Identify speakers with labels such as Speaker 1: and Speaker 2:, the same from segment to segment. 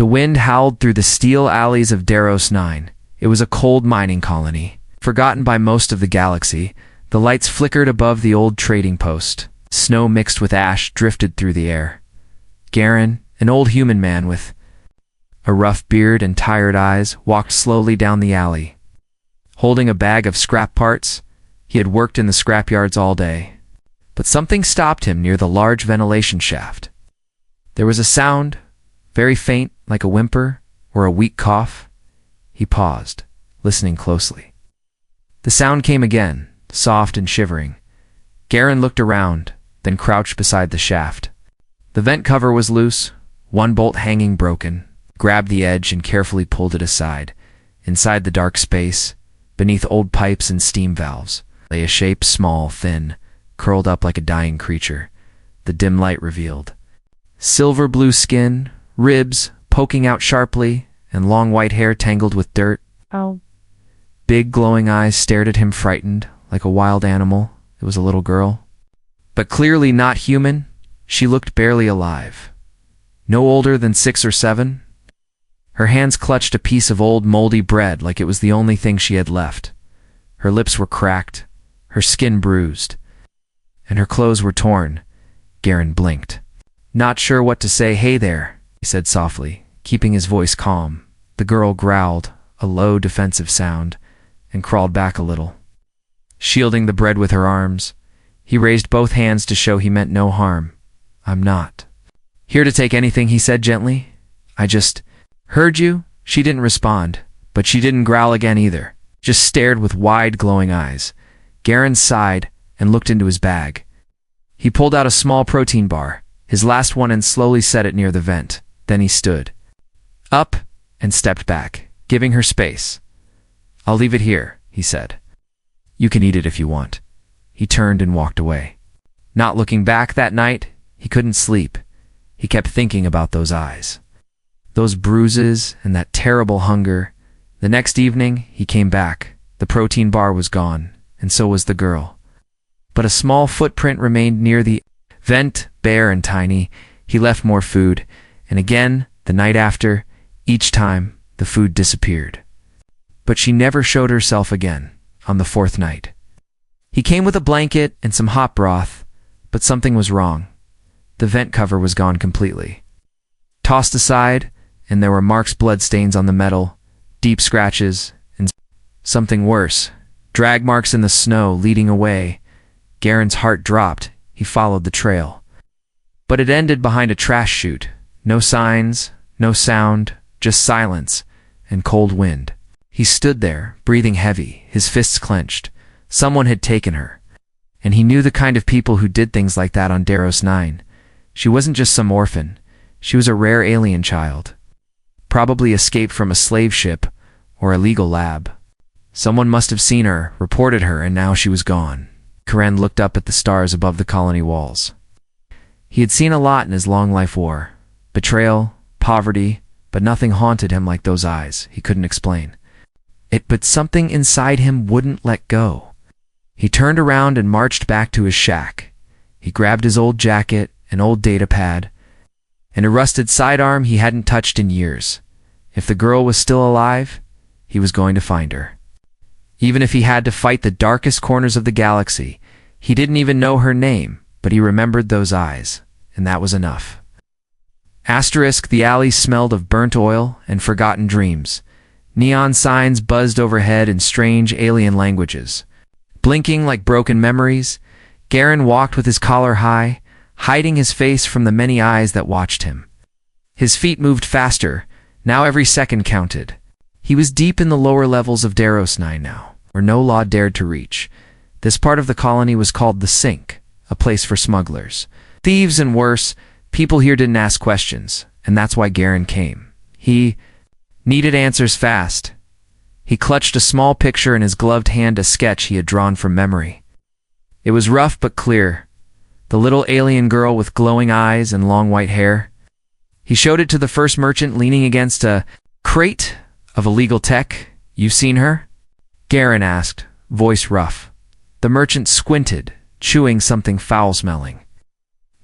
Speaker 1: The wind howled through the steel alleys of Deros 9. It was a cold mining colony, forgotten by most of the galaxy. The lights flickered above the old trading post. Snow mixed with ash drifted through the air. Garen, an old human man with a rough beard and tired eyes, walked slowly down the alley. Holding a bag of scrap parts, he had worked in the scrapyards all day. But something stopped him near the large ventilation shaft. There was a sound, very faint, like a whimper or a weak cough. He paused, listening closely. The sound came again, soft and shivering. Garen looked around, then crouched beside the shaft. The vent cover was loose, one bolt hanging broken. Grabbed the edge and carefully pulled it aside. Inside the dark space, beneath old pipes and steam valves, lay a shape small, thin, curled up like a dying creature. The dim light revealed silver blue skin, ribs poking out sharply, and long white hair tangled with dirt.
Speaker 2: Oh.
Speaker 1: Big glowing eyes stared at him frightened, like a wild animal. It was a little girl. But clearly not human. She looked barely alive. No older than 6 or 7. Her hands clutched a piece of old moldy bread like it was the only thing she had left. Her lips were cracked, her skin bruised, and her clothes were torn. Garen blinked. Not sure what to say. "Hey there," he said softly, keeping his voice calm. The girl growled, a low defensive sound, and crawled back a little. Shielding the bread with her arms, he raised both hands to show he meant no harm. "I'm not here to take anything," he said gently. "I just heard you." She didn't respond, but she didn't growl again either, just stared with wide glowing eyes. Garen sighed and looked into his bag. He pulled out a small protein bar, his last one, and slowly set it near the vent. Then he stood up and stepped back, giving her space. "I'll leave it here," he said. "You can eat it if you want." He turned and walked away. Not looking back that night, he couldn't sleep. He kept thinking about those eyes, those bruises, and that terrible hunger. The next evening, he came back. The protein bar was gone, and so was the girl. But a small footprint remained near the vent, bare and tiny. He left more food, and again, the night after, each time, the food disappeared. But she never showed herself again. On the 4th night, he came with a blanket and some hot broth, but something was wrong. The vent cover was gone completely. Tossed aside, and there were marks, bloodstains on the metal, deep scratches, and something worse, drag marks in the snow leading away. Garen's heart dropped. He followed the trail. But it ended behind a trash chute. No signs, no sound, just silence and cold wind. He stood there, breathing heavy, his fists clenched. Someone had taken her. And he knew the kind of people who did things like that on Deros 9. She wasn't just some orphan. She was a rare alien child. Probably escaped from a slave ship or a legal lab. Someone must have seen her, reported her, and now she was gone. Garen looked up at the stars above the colony walls. He had seen a lot in his long life: war, betrayal, poverty, but nothing haunted him like those eyes. He couldn't explain it, but something inside him wouldn't let go. He turned around and marched back to his shack. He grabbed his old jacket, an old data pad, and a rusted sidearm he hadn't touched in years. If the girl was still alive, he was going to find her. Even if he had to fight the darkest corners of the galaxy. He didn't even know her name, but he remembered those eyes, and that was enough. Asterisk, the alley smelled of burnt oil and forgotten dreams. Neon signs buzzed overhead in strange alien languages. Blinking like broken memories, Garen walked with his collar high, hiding his face from the many eyes that watched him. His feet moved faster. Now every second counted. He was deep in the lower levels of Deros 9 now, where no law dared to reach. This part of the colony was called the Sink, a place for smugglers, thieves, and worse. People here didn't ask questions, and that's why Garen came. He needed answers fast. He clutched a small picture in his gloved hand, a sketch he had drawn from memory. It was rough but clear. The little alien girl with glowing eyes and long white hair. He showed it to the first merchant leaning against a crate of illegal tech. "You've seen her?" Garen asked, voice rough. The merchant squinted, chewing something foul-smelling.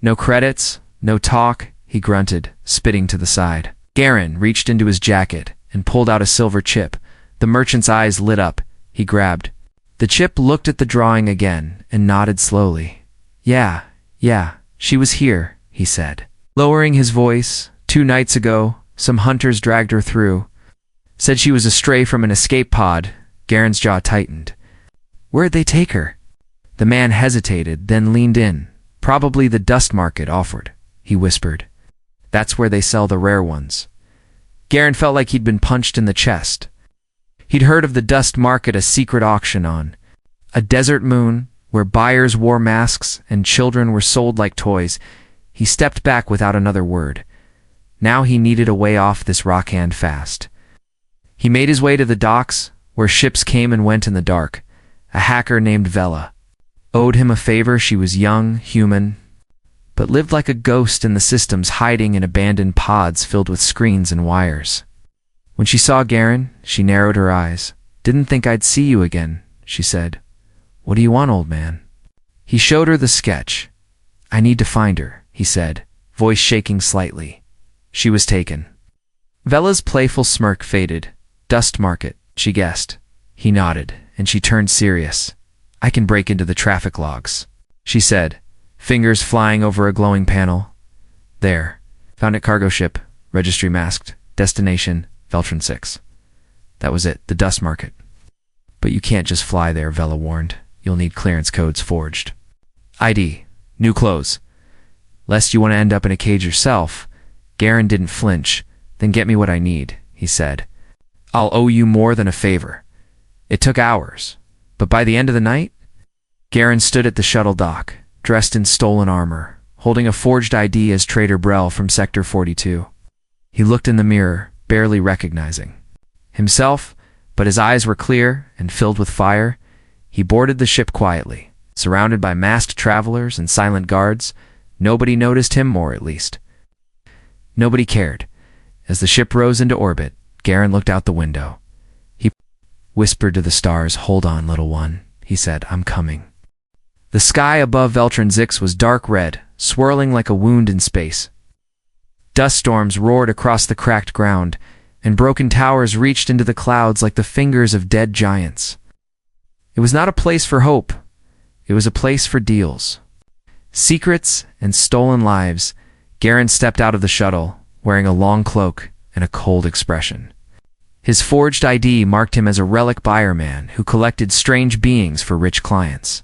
Speaker 1: "No credits, no talk," he grunted, spitting to the side. Garen reached into his jacket and pulled out a silver chip. The merchant's eyes lit up. He grabbed. The chip looked at the drawing again and nodded slowly. Yeah, she was here, he said. Lowering his voice, 2 nights ago, some hunters dragged her through. Said she was a stray from an escape pod. Garen's jaw tightened. Where'd they take her? The man hesitated, then leaned in. Probably the dust market offered, he whispered. That's where they sell the rare ones. Garen felt like he'd been punched in the chest. He'd heard of the dust market, a secret auction on a desert moon where buyers wore masks and children were sold like toys. He stepped back without another word. Now he needed a way off this rock hand fast. He made his way to the docks, where ships came and went in the dark. A hacker named Vela owed him a favor. She was young, human, but lived like a ghost in the systems, hiding in abandoned pods filled with screens and wires. When she saw Garen, she narrowed her eyes. Didn't think I'd see you again, she said. What do you want, old man? He showed her the sketch. I need to find her, he said, voice shaking slightly. She was taken. Vela's playful smirk faded. Dust market, she guessed. He nodded, and she turned serious. I can break into the traffic logs, she said, fingers flying over a glowing panel. There. Found it, cargo ship, registry masked, destination, Veltron 6. That was it, the dust market. But you can't just fly there, Vela warned. You'll need clearance codes forged. ID, new clothes. Lest you want to end up in a cage yourself. Garen didn't flinch. Then get me what I need, he said. I'll owe you more than a favor. It took hours, but by the end of the night, Garen stood at the shuttle dock, dressed in stolen armor, holding a forged ID as Trader Brell from Sector 42. He looked in the mirror, barely recognizing himself, but his eyes were clear and filled with fire. He boarded the ship quietly, surrounded by masked travelers and silent guards. Nobody noticed him, or at least nobody cared. As the ship rose into orbit, Garen looked out the window. He whispered to the stars, "Hold on, little one," he said, "I'm coming." The sky above Veltron 6 was dark red, swirling like a wound in space. Dust storms roared across the cracked ground, and broken towers reached into the clouds like the fingers of dead giants. It was not a place for hope. It was a place for deals. Secrets and stolen lives. Garen stepped out of the shuttle, wearing a long cloak and a cold expression. His forged ID marked him as a relic buyer man who collected strange beings for rich clients.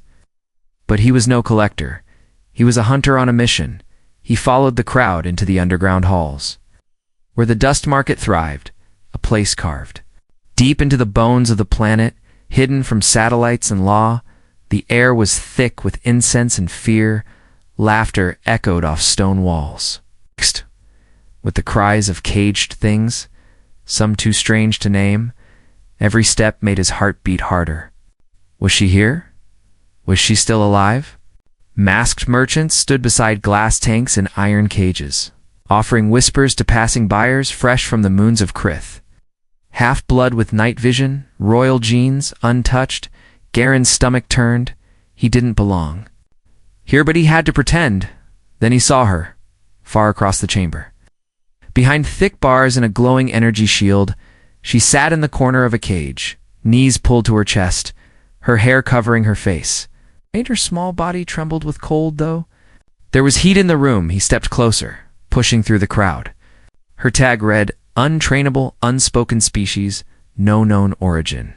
Speaker 1: But he was no collector. He was a hunter on a mission. He followed the crowd into the underground halls, where the dust market thrived, a place carved deep into the bones of the planet, hidden from satellites and law. The air was thick with incense and fear. Laughter echoed off stone walls, mixed with the cries of caged things, some too strange to name. Every step made his heart beat harder. Was she here? Was she still alive? Masked merchants stood beside glass tanks and iron cages, offering whispers to passing buyers fresh from the moons of Krith. Half-blood with night vision, royal genes, untouched. Garen's stomach turned. He didn't belong here, but he had to pretend. Then he saw her, far across the chamber. Behind thick bars and a glowing energy shield, she sat in the corner of a cage, knees pulled to her chest, her hair covering her face. Ain't her small body trembled with cold, though? There was heat in the room. He stepped closer, pushing through the crowd. Her tag read, "Untrainable, unspoken species, no known origin."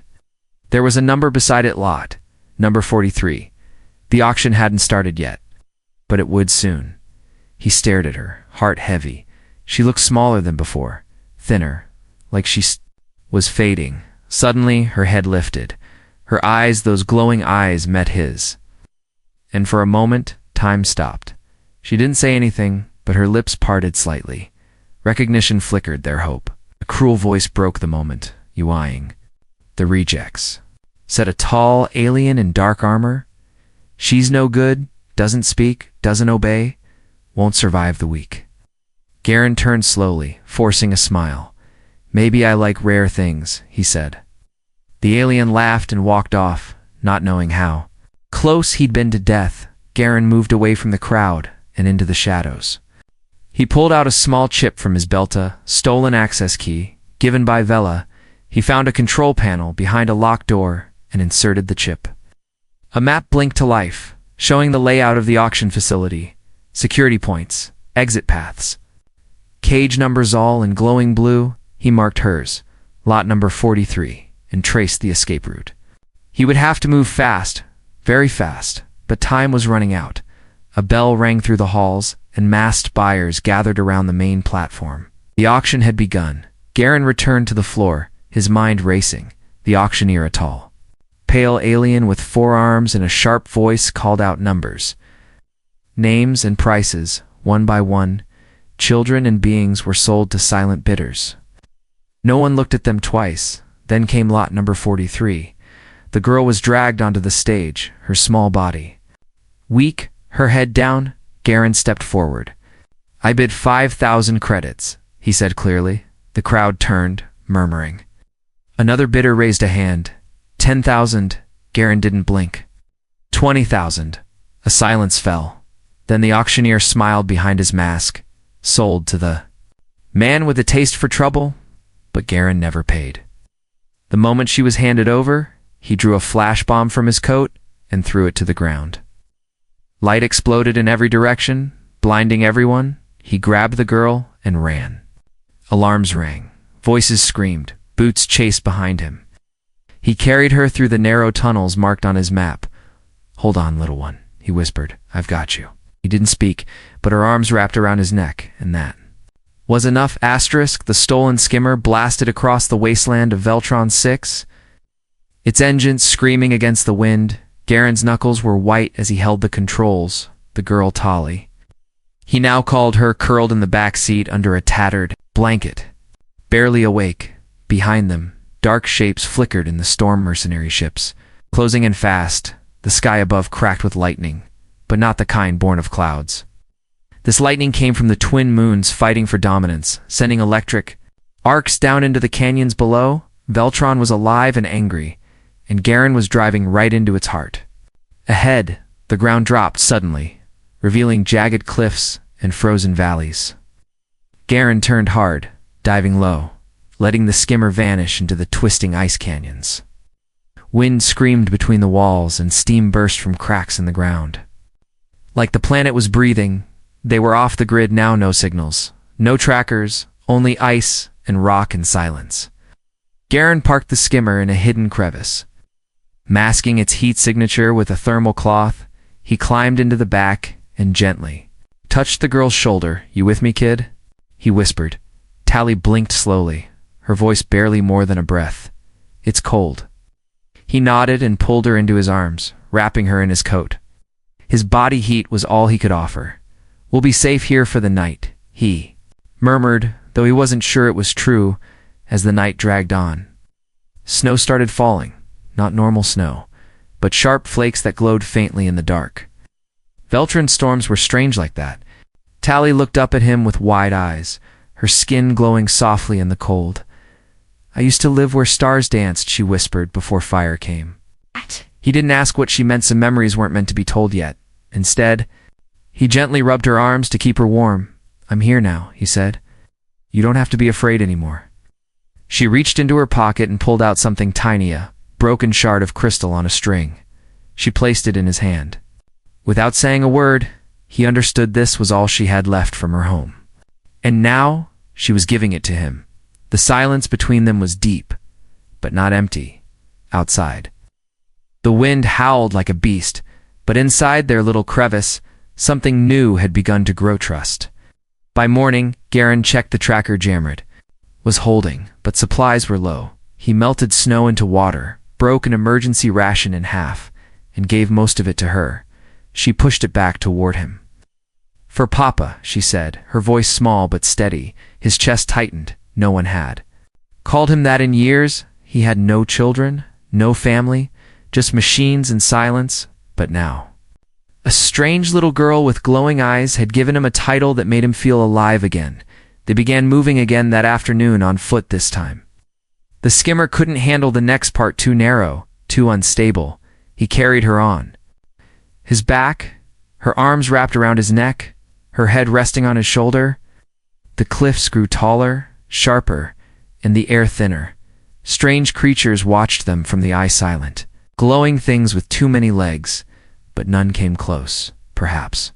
Speaker 1: There was a number beside it, lot, number 43. The auction hadn't started yet, but it would soon. He stared at her, heart heavy. She looked smaller than before, thinner, like she was fading. Suddenly, her head lifted. Her eyes, those glowing eyes, met his. And for a moment, time stopped. She didn't say anything, but her lips parted slightly. Recognition flickered their hope. A cruel voice broke the moment, Yuaing. "The rejects," said a tall alien in dark armor. "She's no good, doesn't speak, doesn't obey, won't survive the week." Garen turned slowly, forcing a smile. "Maybe I like rare things," he said. The alien laughed and walked off, not knowing how close he'd been to death. Garen moved away from the crowd and into the shadows. He pulled out a small chip from his belt, a stolen access key, given by Vela. He found a control panel behind a locked door and inserted the chip. A map blinked to life, showing the layout of the auction facility, security points, exit paths. Cage numbers all in glowing blue, he marked hers, lot number 43, and traced the escape route. He would have to move fast, very fast, but time was running out. A bell rang through the halls, and masked buyers gathered around the main platform. The auction had begun. Garen returned to the floor, his mind racing. The auctioneer, a tall, pale alien with 4 arms and a sharp voice, called out numbers. Names and prices, one by one. Children and beings were sold to silent bidders. No one looked at them twice. Then came lot number 43. The girl was dragged onto the stage, her small body weak, her head down. Garen stepped forward. "I bid 5,000 credits," he said clearly. The crowd turned, murmuring. Another bidder raised a hand. 10,000. Garen didn't blink. 20,000. A silence fell. Then the auctioneer smiled behind his mask. Sold to the man with a taste for trouble, but Garen never paid. The moment she was handed over, he drew a flash bomb from his coat and threw it to the ground. Light exploded in every direction, blinding everyone. He grabbed the girl and ran. Alarms rang. Voices screamed. Boots chased behind him. He carried her through the narrow tunnels marked on his map. "Hold on, little one," he whispered. "I've got you." He didn't speak, but her arms wrapped around his neck, and that was enough. The stolen skimmer blasted across the wasteland of Veltron 6, its engines screaming against the wind. Garen's knuckles were white as he held the controls. The girl, Tali, he now called her, curled in the back seat under a tattered blanket, barely awake. Behind them, dark shapes flickered in the storm mercenary ships, closing in fast. The sky above cracked with lightning, but not the kind born of clouds. This lightning came from the twin moons fighting for dominance, sending electric arcs down into the canyons below. Veltron was alive and angry, and Garen was driving right into its heart. Ahead, the ground dropped suddenly, revealing jagged cliffs and frozen valleys. Garen turned hard, diving low, letting the skimmer vanish into the twisting ice canyons. Wind screamed between the walls and steam burst from cracks in the ground. Like the planet was breathing, they were off the grid now. No signals, no trackers, only ice and rock and silence. Garen parked the skimmer in a hidden crevice. Masking its heat signature with a thermal cloth, he climbed into the back and gently touched the girl's shoulder. "You with me, kid?" he whispered. Tali blinked slowly, her voice barely more than a breath. "It's cold." He nodded and pulled her into his arms, wrapping her in his coat. His body heat was all he could offer. "We'll be safe here for the night," he murmured, though he wasn't sure it was true. As the night dragged on, snow started falling, not normal snow, but sharp flakes that glowed faintly in the dark. Veltron storms were strange like that. Tali looked up at him with wide eyes, her skin glowing softly in the cold. "I used to live where stars danced," she whispered before fire came. He didn't ask what she meant. Some memories weren't meant to be told yet. Instead, he gently rubbed her arms to keep her warm. "I'm here now," he said. "You don't have to be afraid anymore." She reached into her pocket and pulled out something tiny, a broken shard of crystal on a string. She placed it in his hand. Without saying a word, he understood this was all she had left from her home. And now, she was giving it to him. The silence between them was deep, but not empty. Outside, the wind howled like a beast, but inside their little crevice, something new had begun to grow. Trust. By morning, Garen checked the tracker. Jamred was holding, but supplies were low. He melted snow into water, broke an emergency ration in half, and gave most of it to her. She pushed it back toward him. "For Papa," she said, her voice small but steady. His chest tightened. No one had called him that in years. He had no children, no family, just machines and silence. But now, a strange little girl with glowing eyes had given him a title that made him feel alive again. They began moving again that afternoon, on foot this time. The skimmer couldn't handle the next part, too narrow, too unstable. He carried her on his back, her arms wrapped around his neck, her head resting on his shoulder. The cliffs grew taller, sharper, and the air thinner. Strange creatures watched them from the eye silent, glowing things with too many legs, but none came close, perhaps.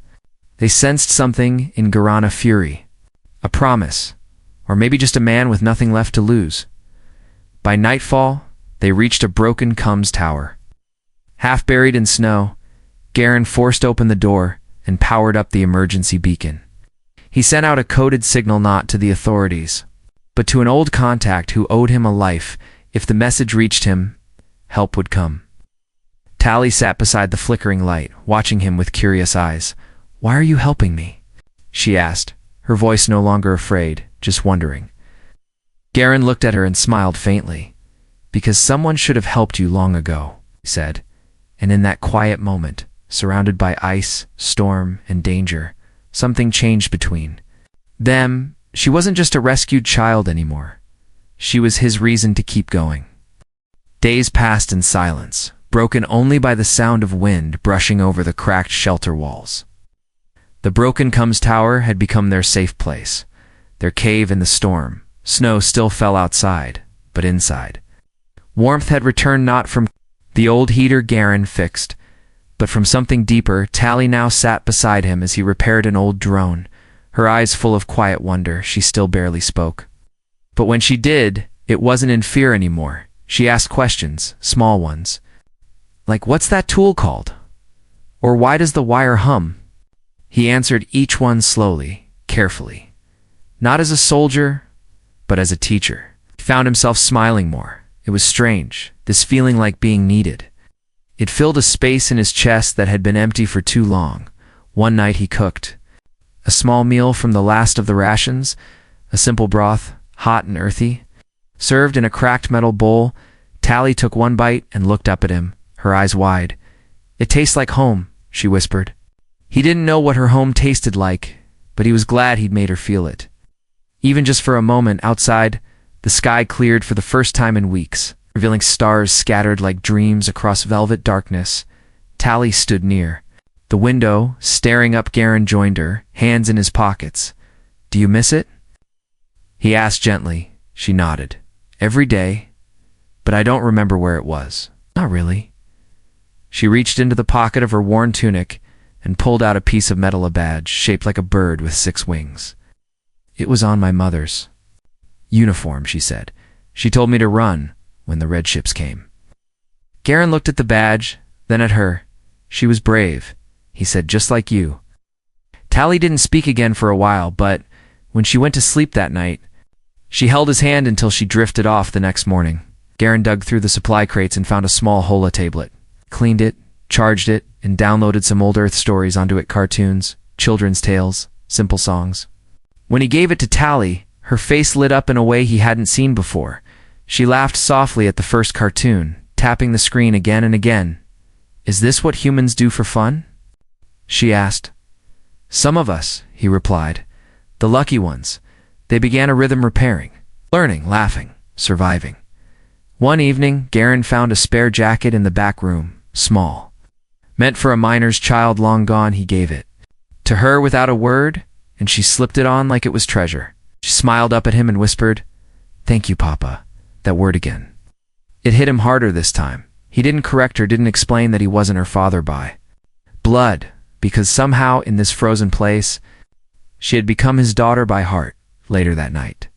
Speaker 1: They sensed something in Guarana fury, a promise, or maybe just a man with nothing left to lose. By nightfall, they reached a broken Cums tower. Half buried in snow, Garen forced open the door and powered up the emergency beacon. He sent out a coded signal not to the authorities, but to an old contact who owed him a life. If the message reached him, help would come. Tally sat beside the flickering light, watching him with curious eyes. "Why are you helping me?" she asked, her voice no longer afraid, just wondering. Garen looked at her and smiled faintly. "Because someone should have helped you long ago," he said, and in that quiet moment, surrounded by ice, storm, and danger, something changed between them. She wasn't just a rescued child anymore. She was his reason to keep going. Days passed in silence, broken only by the sound of wind brushing over the cracked shelter walls. The broken Cums tower had become their safe place, their cave in the storm. Snow still fell outside, but inside. Warmth had returned not from the old heater Garen fixed, but from something deeper. Tally now sat beside him as he repaired an old drone, her eyes full of quiet wonder. She still barely spoke. But when she did, it wasn't in fear anymore. She asked questions, small ones. Like, "What's that tool called?" Or "Why does the wire hum?" He answered each one slowly, carefully. Not as a soldier, but as a teacher. He found himself smiling more. It was strange, this feeling like being needed. It filled a space in his chest that had been empty for too long. One night he cooked a small meal from the last of the rations, a simple broth, hot and earthy, served in a cracked metal bowl. Tally took one bite and looked up at him, her eyes wide. "It tastes like home," she whispered. He didn't know what her home tasted like, but he was glad he'd made her feel it. Even just for a moment outside, the sky cleared for the first time in weeks, revealing stars scattered like dreams across velvet darkness. Tally stood near the window, staring up. Garen joined her, hands in his pockets. "Do you miss it?" he asked gently. She nodded. "Every day, but I don't remember where it was." "Not really." She reached into the pocket of her worn tunic and pulled out a piece of metal, a badge shaped like a bird with 6 wings. "It was on my mother's uniform," she said. "She told me to run when the red ships came." Garen looked at the badge, then at her. "She was brave," he said, "just like you." Tally didn't speak again for a while, but when she went to sleep that night, she held his hand until she drifted off the next morning. Garen dug through the supply crates and found a small Hola tablet, cleaned it, charged it, and downloaded some old Earth stories onto it, cartoons, children's tales, simple songs. When he gave it to Tally, her face lit up in a way he hadn't seen before. She laughed softly at the first cartoon, tapping the screen again and again. "Is this what humans do for fun?" she asked. "Some of us," he replied. "The lucky ones." They began a rhythm, repairing, learning, laughing, surviving. One evening, Garen found a spare jacket in the back room, small. Meant for a miner's child long gone, he gave it to her without a word, and she slipped it on like it was treasure. She smiled up at him and whispered, "Thank you, Papa." That word again. It hit him harder this time. He didn't correct her, didn't explain that he wasn't her father by blood, because somehow in this frozen place, she had become his daughter by heart. Later that night,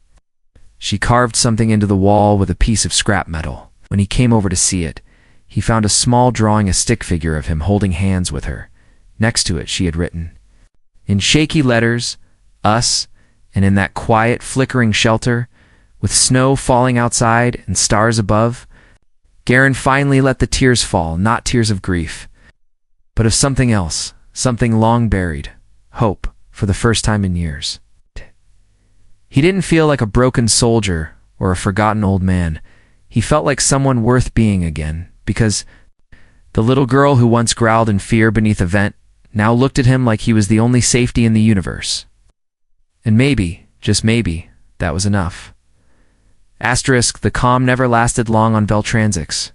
Speaker 1: she carved something into the wall with a piece of scrap metal. When he came over to see it, he found a small drawing, a stick figure of him holding hands with her. Next to it she had written, in shaky letters, "Us," and in that quiet, flickering shelter, with snow falling outside and stars above, Garen finally let the tears fall, not tears of grief, but of something else, something long buried, hope, for the first time in years. He didn't feel like a broken soldier or a forgotten old man. He felt like someone worth being again, because the little girl who once growled in fear beneath a vent now looked at him like he was the only safety in the universe. And maybe, just maybe, that was enough. Asterisk, the calm never lasted long on Veltransix.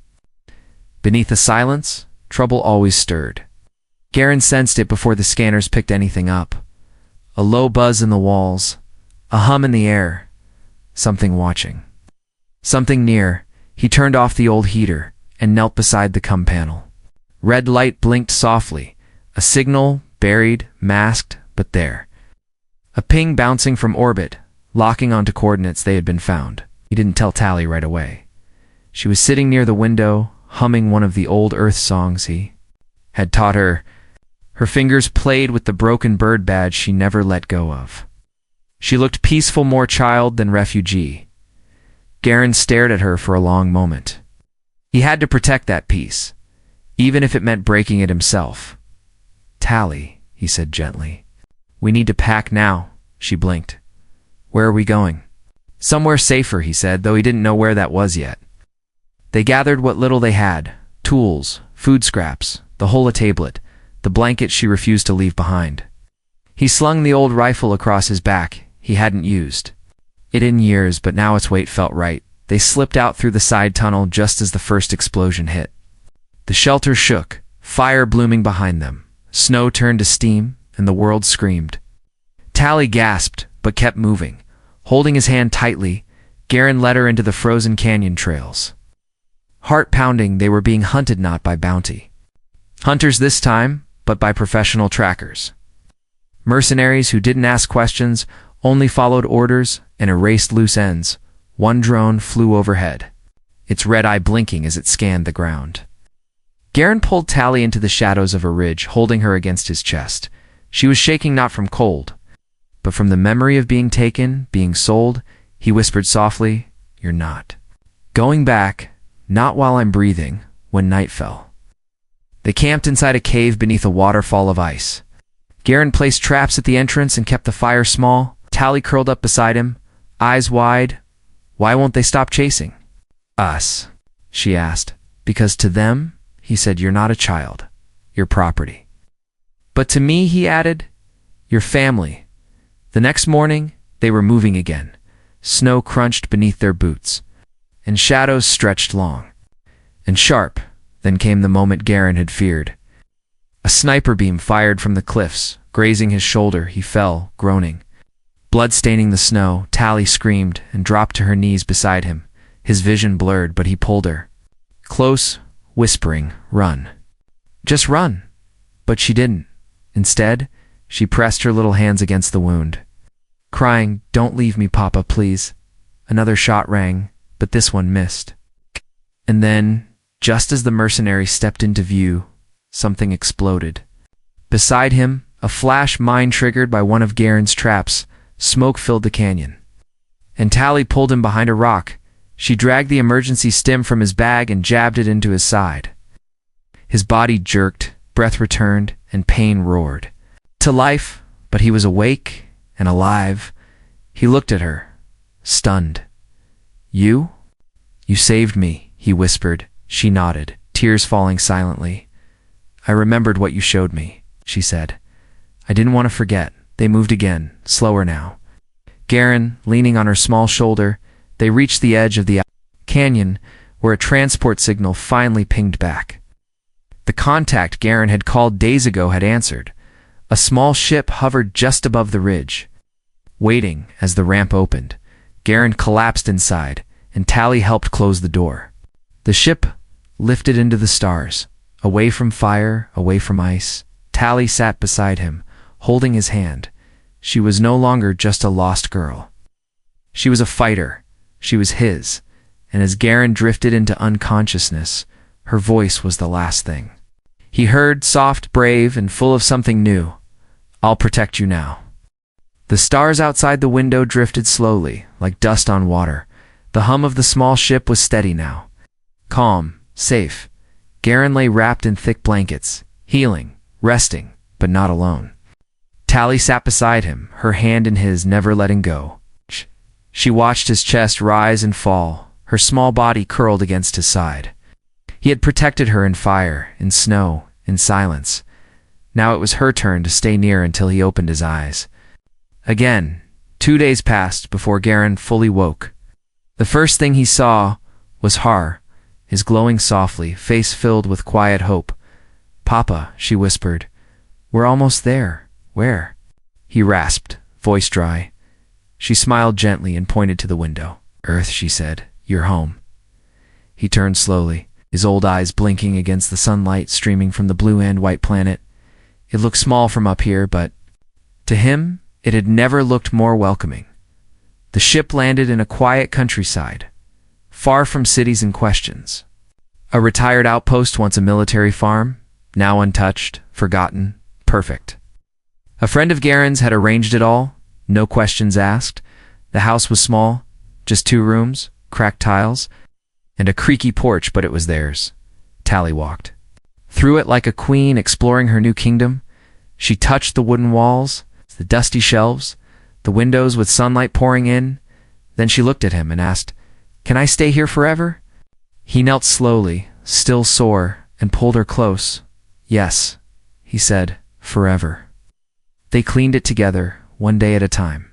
Speaker 1: Beneath the silence, trouble always stirred. Garen sensed it before the scanners picked anything up. A low buzz in the walls, A hum in the air. Something watching. Something near. He turned off the old heater and knelt beside the cum panel. Red light blinked softly. A signal, buried, masked, but there. A ping bouncing from orbit, locking onto coordinates they had been found. He didn't tell Tally right away. She was sitting near the window, humming one of the old Earth songs he had taught her. Her fingers played with the broken bird badge she never let go of. She looked peaceful, more child than refugee. Garen stared at her for a long moment. He had to protect that peace, even if it meant breaking it himself. "Tally," he said gently. "We need to pack now." She blinked. "Where are we going?" "Somewhere safer," he said, though he didn't know where that was yet. They gathered what little they had: tools, food scraps, the hola tablet, the blanket she refused to leave behind. He slung the old rifle across his back. He hadn't used it in years, but now its weight felt right. They slipped out through the side tunnel just as the first explosion hit. The shelter shook, fire blooming behind them. Snow turned to steam, and the world screamed. Tally gasped, but kept moving. Holding his hand tightly, Garen led her into the frozen canyon trails. Heart pounding, they were being hunted not by bounty hunters this time, but by professional trackers. Mercenaries who didn't ask questions, only followed orders and erased loose ends. One drone flew overhead, its red eye blinking as it scanned the ground. Garen pulled Tally into the shadows of a ridge, holding her against his chest. She was shaking not from cold, but from the memory of being taken, being sold. He whispered softly, "You're not going back, not while I'm breathing." When night fell, they camped inside a cave beneath a waterfall of ice. Garen placed traps at the entrance and kept the fire small. Tally curled up beside him, eyes wide. "Why won't they stop chasing us?" she asked. "Because to them," he said, "you're not a child. You're property. But to me," he added, "you're family." The next morning, they were moving again. Snow crunched beneath their boots, and shadows stretched long and sharp. Then came the moment Garen had feared. A sniper beam fired from the cliffs, grazing his shoulder. He fell, groaning. Blood staining the snow. Tally screamed and dropped to her knees beside him. His vision blurred, but he pulled her close, whispering, "Run. Just run." But she didn't. Instead, she pressed her little hands against the wound, crying, "Don't leave me, Papa, please." Another shot rang, but this one missed. And then, just as the mercenary stepped into view, something exploded. Beside him, a flash mine triggered by one of Garen's traps. Smoke filled the canyon, and Tally pulled him behind a rock. She dragged the emergency stim from his bag and jabbed it into his side. His body jerked, breath returned, and pain roared. To life, but he was awake and alive. He looked at her, stunned. "You? You saved me," he whispered. She nodded, tears falling silently. "I remembered what you showed me," she said. "I didn't want to forget." They moved again, slower now. Garen, leaning on her small shoulder, they reached the edge of the canyon, where a transport signal finally pinged back. The contact Garen had called days ago had answered. A small ship hovered just above the ridge, waiting. As the ramp opened, Garen collapsed inside, and Tally helped close the door. The ship lifted into the stars, away from fire, away from ice. Tally sat beside him, holding his hand. She was no longer just a lost girl. She was a fighter. She was his. And as Garen drifted into unconsciousness, her voice was the last thing he heard, soft, brave, and full of something new. "I'll protect you now." The stars outside the window drifted slowly, like dust on water. The hum of the small ship was steady now. Calm, safe. Garen lay wrapped in thick blankets, healing, resting, but not alone. Tally sat beside him, her hand in his, never letting go. She watched his chest rise and fall, her small body curled against his side. He had protected her in fire, in snow, in silence. Now it was her turn to stay near until he opened his eyes. Again, 2 days passed before Garen fully woke. The first thing he saw was Har, his glowing softly, face filled with quiet hope. "Papa," she whispered. "We're almost there." "Where?" he rasped, voice dry. She smiled gently and pointed to the window. Earth, she said, you're home. He turned slowly, his old eyes blinking against the sunlight streaming from the blue and white planet. It looked small from up here, but to him, it had never looked more welcoming. The ship landed in a quiet countryside, far from cities and questions. A retired outpost, once a military farm, now untouched, forgotten, perfect. A friend of Garen's had arranged it all, no questions asked. The house was small, just 2 rooms, cracked tiles, and a creaky porch, but it was theirs. Tally walked through it like a queen exploring her new kingdom. She touched the wooden walls, the dusty shelves, the windows with sunlight pouring in. Then she looked at him and asked, "Can I stay here forever?" He knelt slowly, still sore, and pulled her close. "Yes," he said, "forever." They cleaned it together, one day at a time.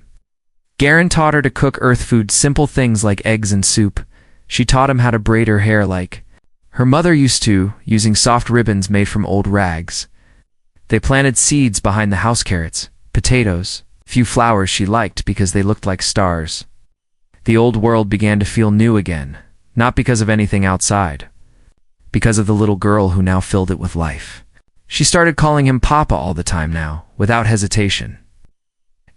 Speaker 1: Garen taught her to cook earth food, simple things like eggs and soup. She taught him how to braid her hair like her mother used to, using soft ribbons made from old rags. They planted seeds behind the house, carrots, potatoes, few flowers she liked because they looked like stars. The old world began to feel new again, not because of anything outside, because of the little girl who now filled it with life. She started calling him Papa all the time now, without hesitation.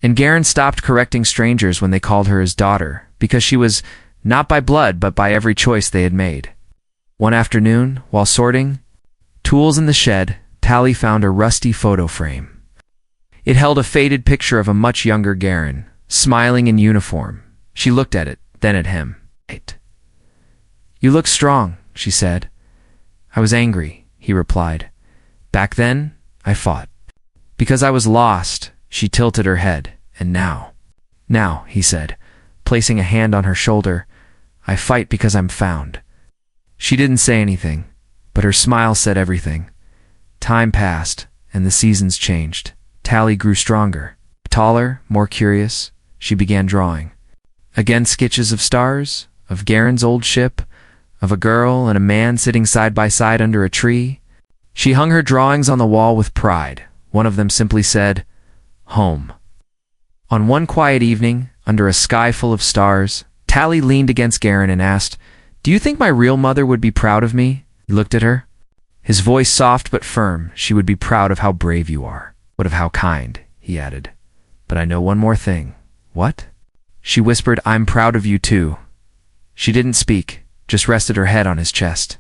Speaker 1: And Garen stopped correcting strangers when they called her his daughter, because she was not by blood but by every choice they had made. One afternoon, while sorting tools in the shed, Tally found a rusty photo frame. It held a faded picture of a much younger Garen, smiling in uniform. She looked at it, then at him. "You look strong," she said. "I was angry," he replied. "Back then, I fought. Because I was lost." She tilted her head. "And now?" "Now," he said, placing a hand on her shoulder, "I fight because I'm found." She didn't say anything, but her smile said everything. Time passed, and the seasons changed. Tally grew stronger. Taller, more curious, she began drawing. Again sketches of stars, of Garen's old ship, of a girl and a man sitting side by side under a tree. She hung her drawings on the wall with pride. One of them simply said, "Home." On one quiet evening, under a sky full of stars, Tally leaned against Garen and asked, "Do you think my real mother would be proud of me?" He looked at her, his voice soft but firm. "She would be proud of how brave you are, but of how kind," he added. "But I know one more thing." "What?" She whispered, "I'm proud of you too." She didn't speak, just rested her head on his chest.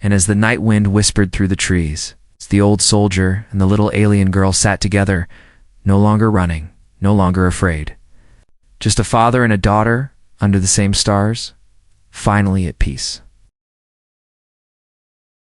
Speaker 1: And as the night wind whispered through the trees, the old soldier and the little alien girl sat together, no longer running, no longer afraid. Just a father and a daughter under the same stars, finally at peace.